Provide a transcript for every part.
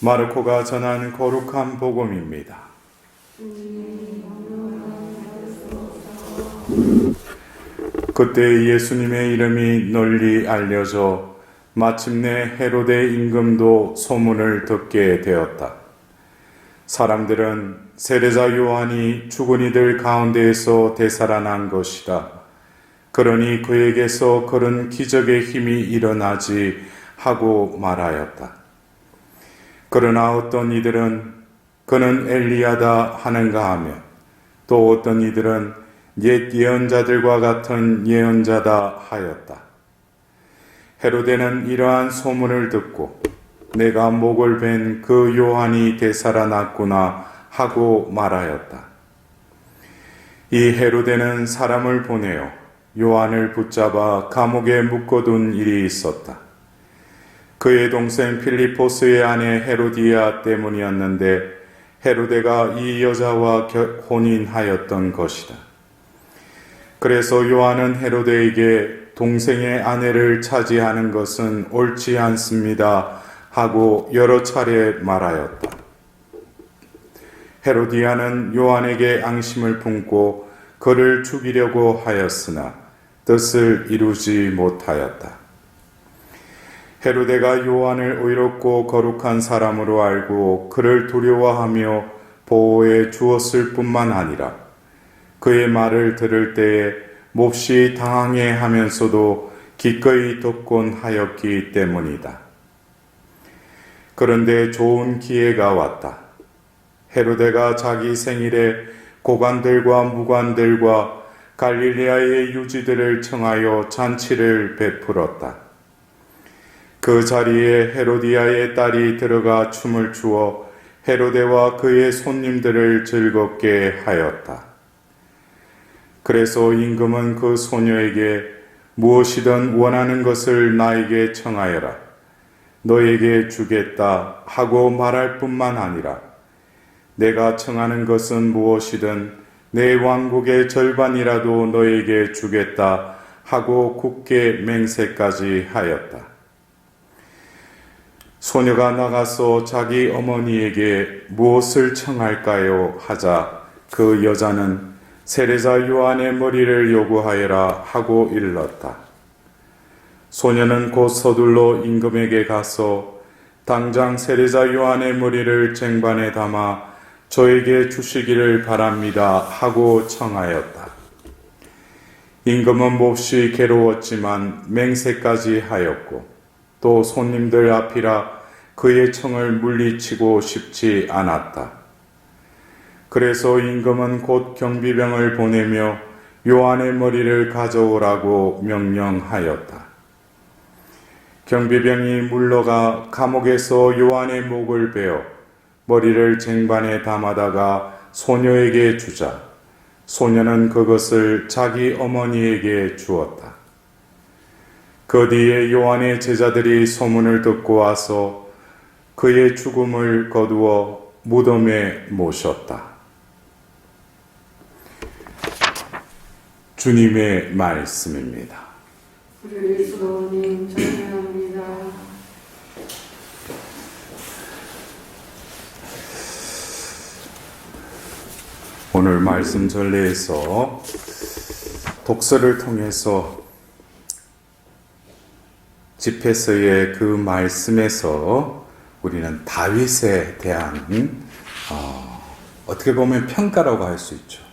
마르코가 전한 거룩한 복음입니다. 그때 예수님의 이름이 널리 알려져 마침내 헤로데 임금도 소문을 듣게 되었다. 사람들은 세례자 요한이 죽은 이들 가운데에서 되살아난 것이다. 그러니 그에게서 그런 기적의 힘이 일어나지 하고 말하였다. 그러나 어떤 이들은 그는 엘리야다 하는가 하며 또 어떤 이들은 옛 예언자들과 같은 예언자다 하였다. 헤로데는 이러한 소문을 듣고 내가 목을 벤 그 요한이 되살아났구나 하고 말하였다. 이 헤로데는 사람을 보내어 요한을 붙잡아 감옥에 묶어둔 일이 있었다. 그의 동생 필리포스의 아내 헤로디아 때문이었는데 헤로데가 이 여자와 혼인하였던 것이다. 그래서 요한은 헤로데에게 동생의 아내를 차지하는 것은 옳지 않습니다 하고 여러 차례 말하였다. 헤로디아는 요한에게 앙심을 품고 그를 죽이려고 하였으나 뜻을 이루지 못하였다. 헤로데가 요한을 의롭고 거룩한 사람으로 알고 그를 두려워하며 보호해 주었을 뿐만 아니라 그의 말을 들을 때에 몹시 당황해 하면서도 기꺼이 듣곤 하였기 때문이다. 그런데 좋은 기회가 왔다. 헤로데가 자기 생일에 고관들과 무관들과 갈릴레아의 유지들을 청하여 잔치를 베풀었다. 그 자리에 헤로디아의 딸이 들어가 춤을 추어 헤로데와 그의 손님들을 즐겁게 하였다. 그래서 임금은 그 소녀에게 무엇이든 원하는 것을 나에게 청하여라. 너에게 주겠다 하고 말할 뿐만 아니라 내가 청하는 것은 무엇이든 내 왕국의 절반이라도 너에게 주겠다 하고 굳게 맹세까지 하였다. 소녀가 나가서 자기 어머니에게 무엇을 청할까요? 하자 그 여자는 세례자 요한의 머리를 요구하여라 하고 일렀다. 소녀는 곧 서둘러 임금에게 가서 당장 세례자 요한의 머리를 쟁반에 담아 저에게 주시기를 바랍니다 하고 청하였다. 임금은 몹시 괴로웠지만 맹세까지 하였고 또 손님들 앞이라 그의 청을 물리치고 싶지 않았다. 그래서 임금은 곧 경비병을 보내며 요한의 머리를 가져오라고 명령하였다. 경비병이 물러가 감옥에서 요한의 목을 베어 머리를 쟁반에 담아다가 소녀에게 주자 소녀는 그것을 자기 어머니에게 주었다. 그 뒤에 요한의 제자들이 소문을 듣고 와서 그의 죽음을 거두어 무덤에 모셨다. 주님의 말씀입니다. 그리스도님 찬양합니다. 오늘 말씀 전례에서 독서를 통해서 집회서의 그 말씀에서 우리는 다윗에 대한 어떻게 보면 평가라고 할 수 있죠.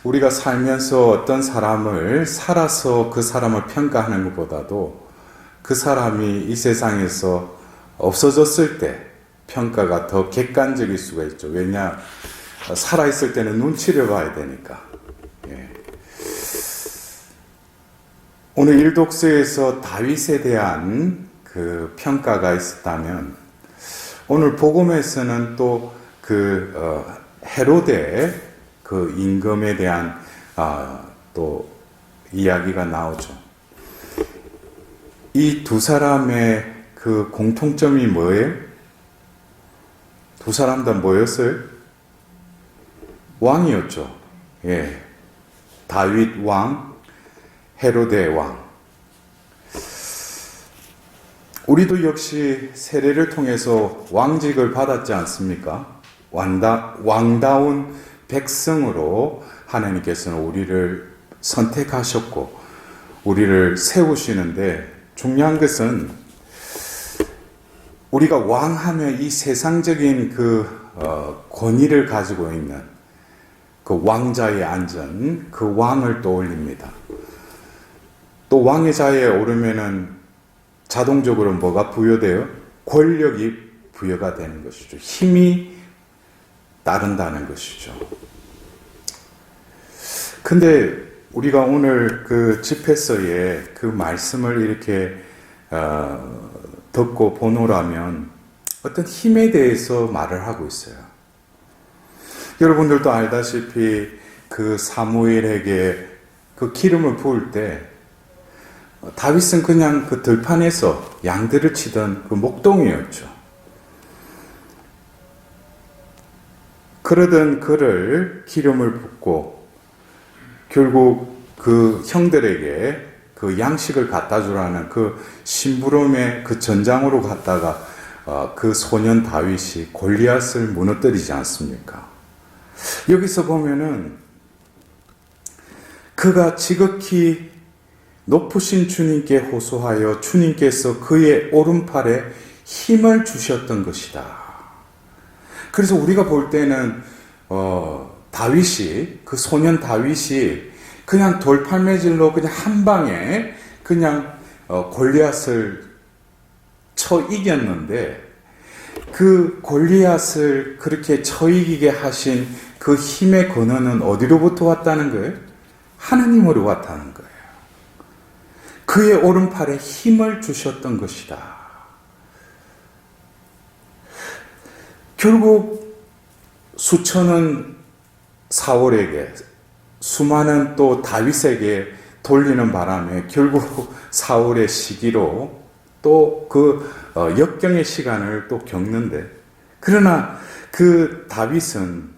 우리가 살면서 어떤 사람을 살아서 그 사람을 평가하는 것보다도 그 사람이 이 세상에서 없어졌을 때 평가가 더 객관적일 수가 있죠. 왜냐? 살아있을 때는 눈치를 봐야 되니까. 오늘 일독서에서 다윗에 대한 그 평가가 있었다면 오늘 복음에서는 또 헤로데 그 임금에 대한 또 이야기가 나오죠. 이 두 사람의 그 공통점이 뭐예요? 두 사람 다 뭐였어요? 왕이었죠. 다윗 왕, 헤로데 왕. 우리도 역시 세례를 통해서 왕직을 받았지 않습니까? 왕다운 백성으로 하나님께서는 우리를 선택하셨고 우리를 세우시는데, 중요한 것은 우리가 왕하면 이 세상적인 권위를 가지고 있는 그 왕자에 앉은 그 왕을 떠올립니다. 또 왕의 자리에 오르면은 자동적으로 뭐가 부여돼요? 권력이 부여가 되는 것이죠. 힘이 따른다는 것이죠. 근데 우리가 오늘 그 집회서에 그 말씀을 이렇게 듣고 보노라면 어떤 힘에 대해서 말을 하고 있어요. 여러분들도 알다시피 그 사무엘에게 그 기름을 부을 때 다윗은 그냥 그 들판에서 양들을 치던 그 목동이었죠. 그러던 그를 기름을 붓고 결국 그 형들에게 그 양식을 갖다 주라는 그 심부름의 그 전장으로 갔다가 그 소년 다윗이 골리앗을 무너뜨리지 않습니까? 여기서 보면은 그가 지극히 높으신 주님께 호소하여 주님께서 그의 오른팔에 힘을 주셨던 것이다. 그래서 우리가 볼 때는 다윗이, 그 소년 다윗이 그냥 돌팔매질로 그냥 한 방에 그냥 골리앗을 쳐 이겼는데, 그 골리앗을 그렇게 쳐 이기게 하신 그 힘의 근원은 어디로부터 왔다는 거예요? 하나님으로 왔다는 거예요. 그의 오른팔에 힘을 주셨던 것이다. 결국 수천은 사울에게, 수많은 또 다윗에게 돌리는 바람에 결국 사울의 시기로 또 그 역경의 시간을 또 겪는데, 그러나 그 다윗은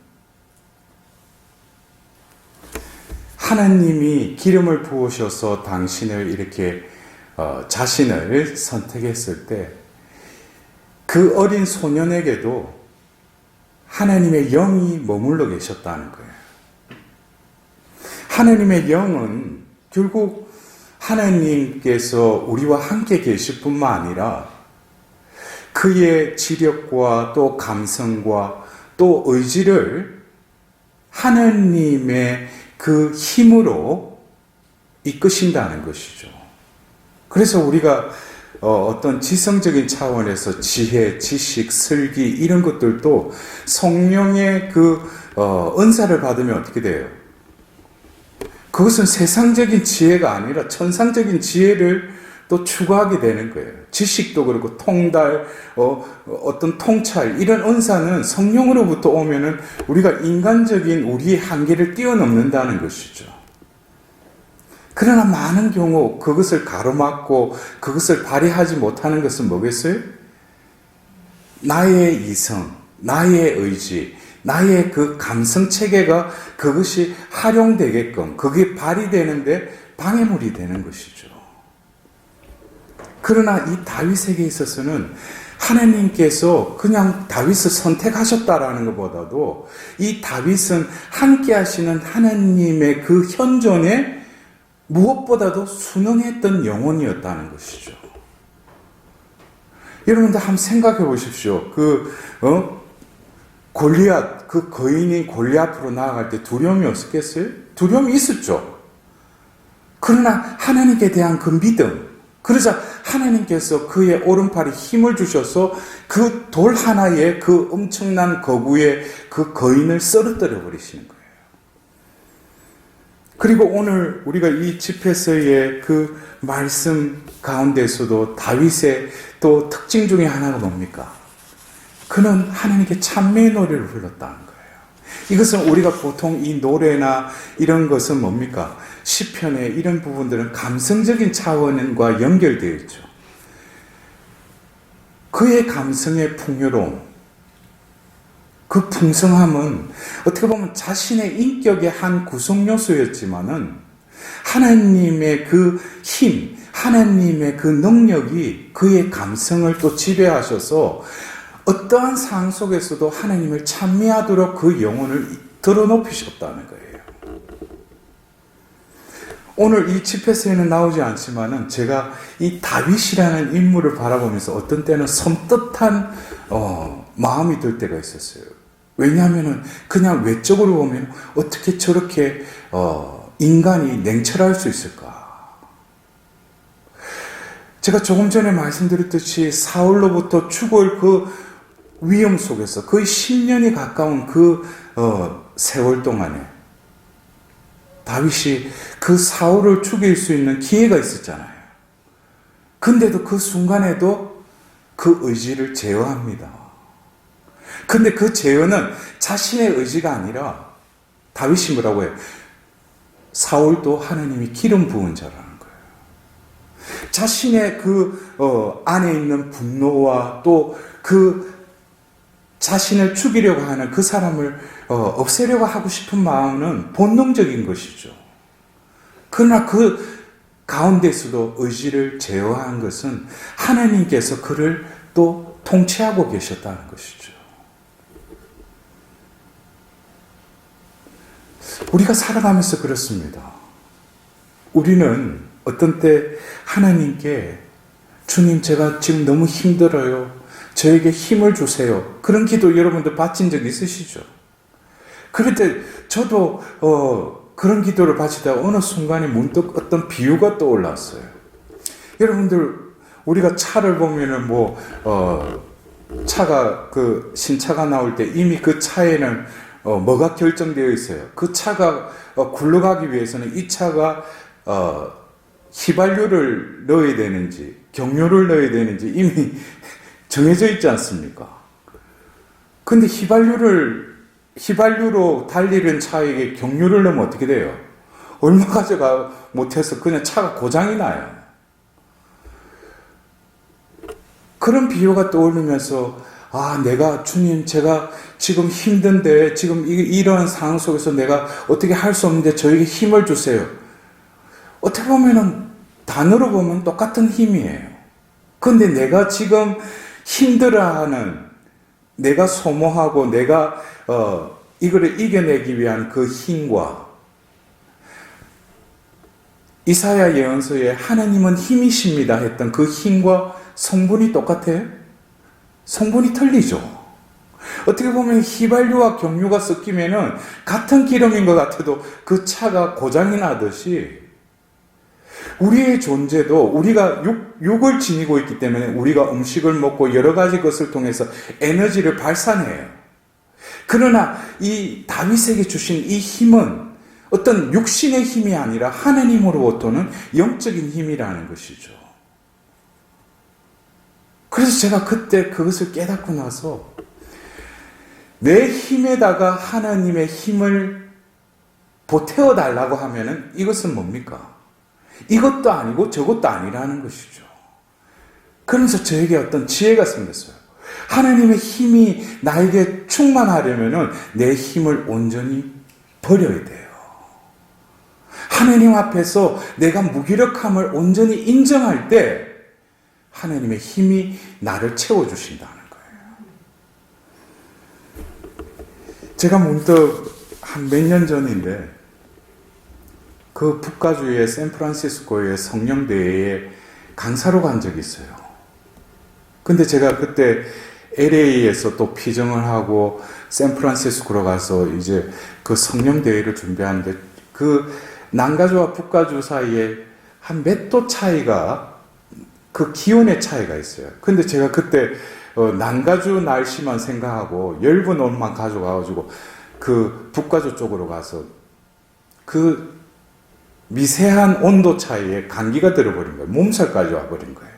하나님이 기름을 부으셔서 당신을 이렇게 자신을 선택했을 때 그 어린 소년에게도 하나님의 영이 머물러 계셨다는 거예요. 하나님의 영은 결국 하나님께서 우리와 함께 계실 뿐만 아니라 그의 지력과 또 감성과 또 의지를 하나님의 그 힘으로 이끄신다는 것이죠. 그래서 우리가 어떤 지성적인 차원에서 지혜, 지식, 슬기 이런 것들도 성령의 그 은사를 받으면 어떻게 돼요? 그것은 세상적인 지혜가 아니라 천상적인 지혜를 또 추구하게 되는 거예요. 지식도 그렇고 통달, 어떤 통찰 이런 은사는 성령으로부터 오면은 우리가 인간적인 우리의 한계를 뛰어넘는다는 것이죠. 그러나 많은 경우 그것을 가로막고 그것을 발휘하지 못하는 것은 뭐겠어요? 나의 이성, 나의 의지, 나의 그 감성 체계가 그것이 활용되게끔 그게 발휘되는데 방해물이 되는 것이죠. 그러나 이 다윗에게 있어서는 하나님께서 그냥 다윗을 선택하셨다라는 것보다도 이 다윗은 함께 하시는 하나님의 그 현존에 무엇보다도 순응했던 영혼이었다는 것이죠. 여러분들 한번 생각해 보십시오. 골리앗, 그 거인이 골리앗 앞으로 나아갈 때 두려움이 없었겠어요? 두려움이 있었죠. 그러나 하나님께 대한 그 믿음, 그러자 하나님께서 그의 오른팔에 힘을 주셔서 그 돌 하나에 그 엄청난 거구의 그 거인을 쓰러뜨려 버리시는 거예요. 그리고 오늘 우리가 이 집회서의 그 말씀 가운데서도 다윗의 또 특징 중에 하나가 뭡니까? 그는 하나님께 찬미의 노래를 불렀다는 거예요. 이것은 우리가 보통 이 노래나 이런 것은 뭡니까? 시편의 이런 부분들은 감성적인 차원과 연결되어 있죠. 그의 감성의 풍요로움, 그 풍성함은 어떻게 보면 자신의 인격의 한 구성 요소였지만은 하나님의 그 힘, 하나님의 그 능력이 그의 감성을 또 지배하셔서 어떠한 상황 속에서도 하나님을 찬미하도록 그 영혼을 드러높이셨다는 거예요. 오늘 이 집회서에는 나오지 않지만은 제가 이 다윗이라는 인물을 바라보면서 어떤 때는 섬뜩한 마음이 들 때가 있었어요. 왜냐하면은 그냥 외적으로 보면 어떻게 저렇게 인간이 냉철할 수 있을까? 제가 조금 전에 말씀드렸듯이 사울로부터 죽을 그 위험 속에서 거의 10년이 가까운 그 세월 동안에 다윗이 그 사울을 죽일 수 있는 기회가 있었잖아요. 근데도 그 순간에도 그 의지를 제어합니다. 근데 그 제어는 자신의 의지가 아니라 다윗이 뭐라고 해요? 사울도 하나님이 기름 부은 자라는 거예요. 자신의 그 안에 있는 분노와 또 그 자신을 죽이려고 하는 그 사람을 없애려고 하고 싶은 마음은 본능적인 것이죠. 그러나 그 가운데서도 의지를 제어한 것은 하나님께서 그를 또 통치하고 계셨다는 것이죠. 우리가 살아가면서 그렇습니다. 우리는 어떤 때 하나님께 주님 제가 지금 너무 힘들어요. 저에게 힘을 주세요. 그런 기도 여러분도 받친 적 있으시죠? 그럴 때 저도 그런 기도를 바치다가 어느 순간에 문득 어떤 비유가 떠올랐어요. 여러분들 우리가 차를 보면은 차가 그 신차가 나올 때 이미 그 차에는 뭐가 결정되어 있어요. 그 차가 굴러가기 위해서는 이 차가 휘발유를 넣어야 되는지 경유를 넣어야 되는지 이미 정해져 있지 않습니까? 근데 휘발유로 달리는 차에게 경유를 넣으면 어떻게 돼요? 얼마 가져가 못해서 그냥 차가 고장이 나요. 그런 비유가 떠오르면서 내가 주님 제가 지금 힘든데 지금 이런 상황 속에서 내가 어떻게 할 수 없는데 저에게 힘을 주세요. 어떻게 보면은 단어로 보면 똑같은 힘이에요. 근데 내가 지금 힘들어하는 내가 소모하고 내가 이거를 이겨내기 위한 그 힘과 이사야 예언서에 하나님은 힘이십니다 했던 그 힘과 성분이 똑같아요? 성분이 틀리죠. 어떻게 보면 휘발유와 경유가 섞이면은 같은 기름인 것 같아도 그 차가 고장이 나듯이 우리의 존재도 우리가 육을 지니고 있기 때문에 우리가 음식을 먹고 여러 가지 것을 통해서 에너지를 발산해요. 그러나 이 다윗에게 주신 이 힘은 어떤 육신의 힘이 아니라 하나님으로부터는 영적인 힘이라는 것이죠. 그래서 제가 그때 그것을 깨닫고 나서 내 힘에다가 하나님의 힘을 보태어 달라고 하면은 이것은 뭡니까? 이것도 아니고 저것도 아니라는 것이죠. 그러면서 저에게 어떤 지혜가 생겼어요. 하나님의 힘이 나에게 충만하려면은 내 힘을 온전히 버려야 돼요. 하나님 앞에서 내가 무기력함을 온전히 인정할 때 하나님의 힘이 나를 채워주신다는 거예요. 제가 문득 한 몇 년 전인데 그 북가주의 샌프란시스코의 성령대회에 강사로 간 적이 있어요. 근데 제가 그때 LA에서 또 피정을 하고 샌프란시스코로 가서 이제 그 성령대회를 준비하는데 그 남가주와 북가주 사이에 한 몇 도 차이가 그 기온의 차이가 있어요. 근데 제가 그때 남가주 날씨만 생각하고 얇은 옷만 가져가가지고 그 북가주 쪽으로 가서 그 미세한 온도 차이에 감기가 들어버린 거예요. 몸살까지 와버린 거예요.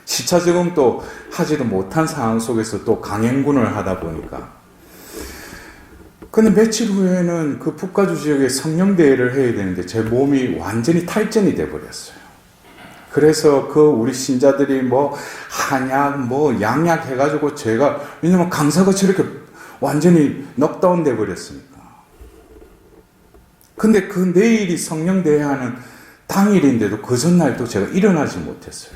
시차 적응도 하지도 못한 상황 속에서 또 강행군을 하다 보니까. 근데 며칠 후에는 그 북가주 지역에 성령대회를 해야 되는데 제 몸이 완전히 탈전이 돼버렸어요. 그래서 그 우리 신자들이 한약, 양약 해가지고 제가, 왜냐면 강사가 저렇게 완전히 넉다운 돼버렸으니까. 근데 그 내일이 성령대회 하는 당일인데도 그 전날도 제가 일어나지 못했어요.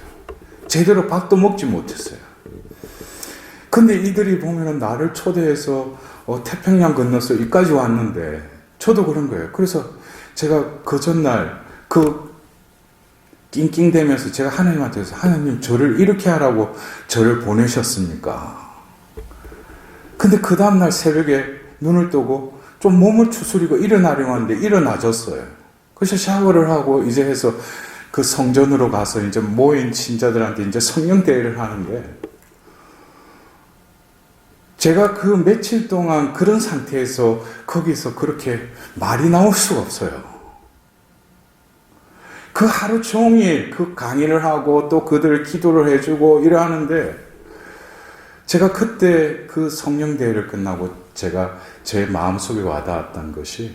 제대로 밥도 먹지 못했어요. 근데 이들이 보면은 나를 초대해서 태평양 건너서 여기까지 왔는데 저도 그런 거예요. 그래서 제가 그 전날 낑낑대면서 제가 하나님한테 하나님 저를 이렇게 하라고 저를 보내셨습니까? 근데 그 다음날 새벽에 눈을 뜨고 좀 몸을 추스리고 일어나려고 하는데 일어나졌어요. 그래서 샤워를 하고 이제 해서 그 성전으로 가서 이제 모인 신자들한테 이제 성령 대회를 하는데 제가 그 며칠 동안 그런 상태에서 거기서 그렇게 말이 나올 수가 없어요. 그 하루 종일 그 강의를 하고 또 그들 기도를 해주고 이러하는데 제가 그때 그 성령 대회를 끝나고 제가 제 마음속에 와닿았던 것이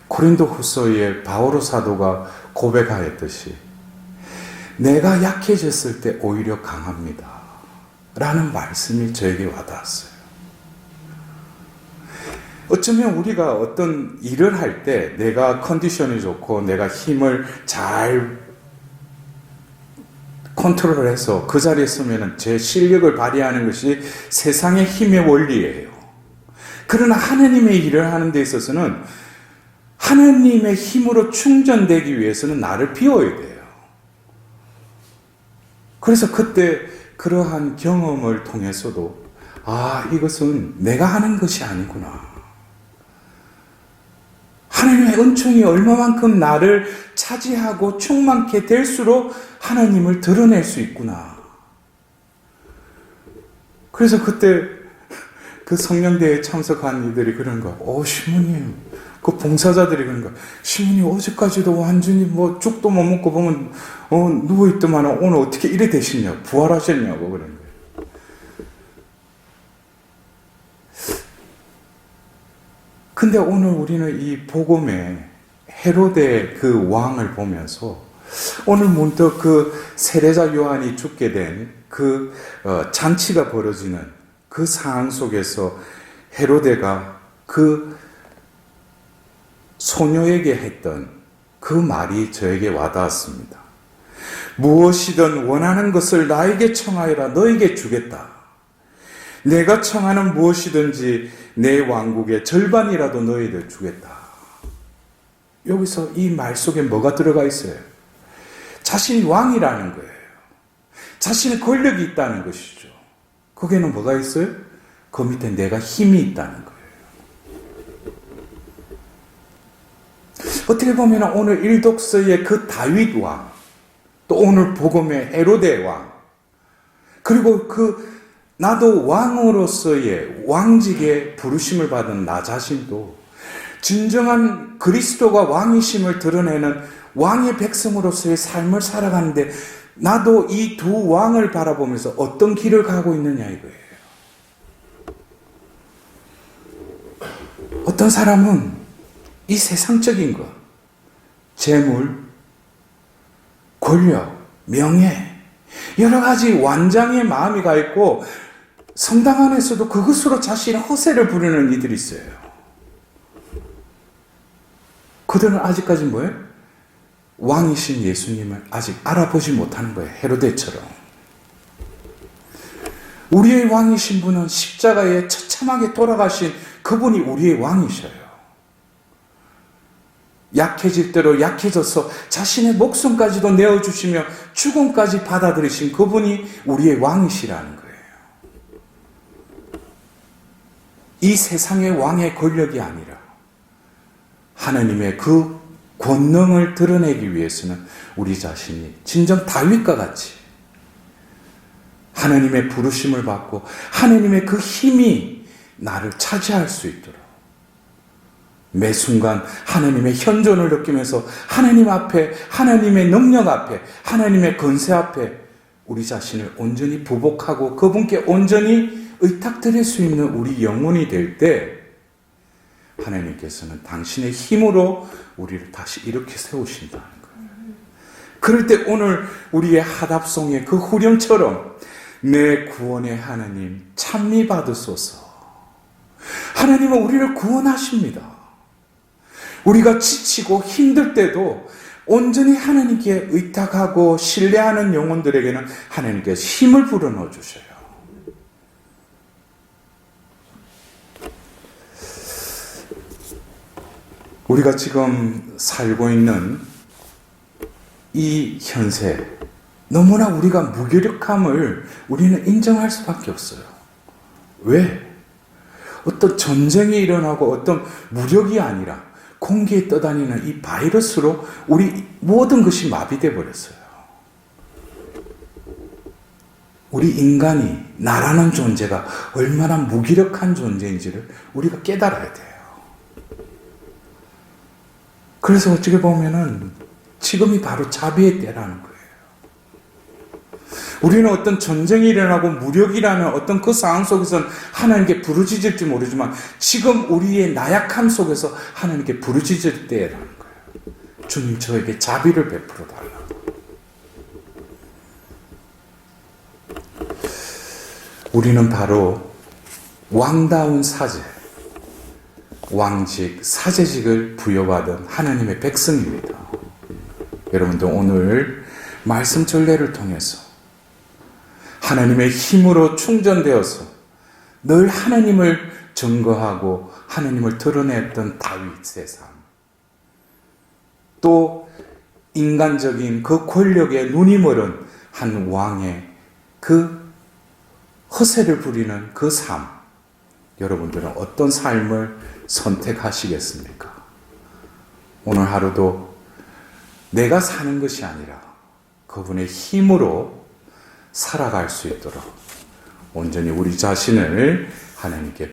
고린도후서의 바오로 사도가 고백하였듯이 내가 약해졌을 때 오히려 강합니다 라는 말씀이 저에게 와닿았어요. 어쩌면 우리가 어떤 일을 할 때 내가 컨디션이 좋고 내가 힘을 잘 컨트롤해서 그 자리에 서면 제 실력을 발휘하는 것이 세상의 힘의 원리예요. 그러나 하나님의 일을 하는 데 있어서는 하나님의 힘으로 충전되기 위해서는 나를 비워야 돼요. 그래서 그때 그러한 경험을 통해서도 이것은 내가 하는 것이 아니구나. 하나님의 은총이 얼마만큼 나를 차지하고 충만케 될수록 하나님을 드러낼 수 있구나. 그래서 그때 그 성령대회에 참석한 이들이 그런 거야. 신부님, 그 봉사자들이 그런 거야. 신부님 어제까지도 완전히 뭐 죽도 못 먹고 보면 누워있더만 오늘 어떻게 이래 되시냐, 부활하셨냐고 그런 거예요. 근데 오늘 우리는 이 복음의 헤로데 그 왕을 보면서 오늘 문득 그 세례자 요한이 죽게 된 그 잔치가 벌어지는 그 상황 속에서 헤로데가 그 소녀에게 했던 그 말이 저에게 와닿았습니다. 무엇이든 원하는 것을 나에게 청하여라. 너에게 주겠다. 내가 청하는 무엇이든지 내 왕국의 절반이라도 너희들 주겠다. 여기서 이 말 속에 뭐가 들어가 있어요? 자신이 왕이라는 거예요. 자신의 권력이 있다는 것이죠. 거기에는 뭐가 있어요? 그 밑에 내가 힘이 있다는 거예요. 어떻게 보면 오늘 일독서의 그 다윗 왕, 또 오늘 복음의 헤로데 왕, 그리고 나도 왕으로서의 왕직에 부르심을 받은 나 자신도 진정한 그리스도가 왕이심을 드러내는 왕의 백성으로서의 삶을 살아가는데 나도 이 두 왕을 바라보면서 어떤 길을 가고 있느냐 이거예요. 어떤 사람은 이 세상적인 것, 재물, 권력, 명예, 여러 가지 완장의 마음이 가 있고 성당 안에서도 그것으로 자신의 허세를 부리는 이들이 있어요. 그들은 아직까지 뭐예요? 왕이신 예수님을 아직 알아보지 못하는 거예요. 헤로데처럼. 우리의 왕이신 분은 십자가에 처참하게 돌아가신 그분이 우리의 왕이셔요. 약해질 대로 약해져서 자신의 목숨까지도 내어주시며 죽음까지 받아들이신 그분이 우리의 왕이시라는 거예요. 이 세상의 왕의 권력이 아니라 하나님의 그 권능을 드러내기 위해서는 우리 자신이 진정 다윗과 같이 하나님의 부르심을 받고 하나님의 그 힘이 나를 차지할 수 있도록 매 순간 하나님의 현존을 느끼면서 하나님 앞에, 하나님의 능력 앞에, 하나님의 권세 앞에 우리 자신을 온전히 부복하고 그분께 온전히 의탁드릴 수 있는 우리 영혼이 될 때 하나님께서는 당신의 힘으로 우리를 다시 이렇게 세우신다는 거예요. 그럴 때 오늘 우리의 하답송의 그 후렴처럼 내 구원의 하나님 찬미 받으소서. 하나님은 우리를 구원하십니다. 우리가 지치고 힘들 때도 온전히 하나님께 의탁하고 신뢰하는 영혼들에게는 하나님께서 힘을 불어넣어 주셔요. 우리가 지금 살고 있는 이 현세, 너무나 우리가 무기력함을 우리는 인정할 수밖에 없어요. 왜? 어떤 전쟁이 일어나고 어떤 무력이 아니라 공기에 떠다니는 이 바이러스로 우리 모든 것이 마비되어 버렸어요. 우리 인간이, 나라는 존재가 얼마나 무기력한 존재인지를 우리가 깨달아야 돼요. 그래서 어떻게 보면은 지금이 바로 자비의 때라는 거예요. 우리는 어떤 전쟁이 일어나고 무력이라는 어떤 그 상황 속에서는 하나님께 부르짖을지 모르지만 지금 우리의 나약함 속에서 하나님께 부르짖을 때라는 거예요. 주님, 저에게 자비를 베풀어 달라고. 우리는 바로 왕다운 사제, 왕직, 사제직을 부여받은 하나님의 백성입니다. 여러분도 오늘 말씀 전례를 통해서 하나님의 힘으로 충전되어서 늘 하나님을 증거하고 하나님을 드러냈던 다윗의 삶, 또 인간적인 그 권력에 눈이 멀은 한 왕의 그 허세를 부리는 그 삶, 여러분들은 어떤 삶을 선택하시겠습니까? 오늘 하루도 내가 사는 것이 아니라 그분의 힘으로 살아갈 수 있도록 온전히 우리 자신을 하나님께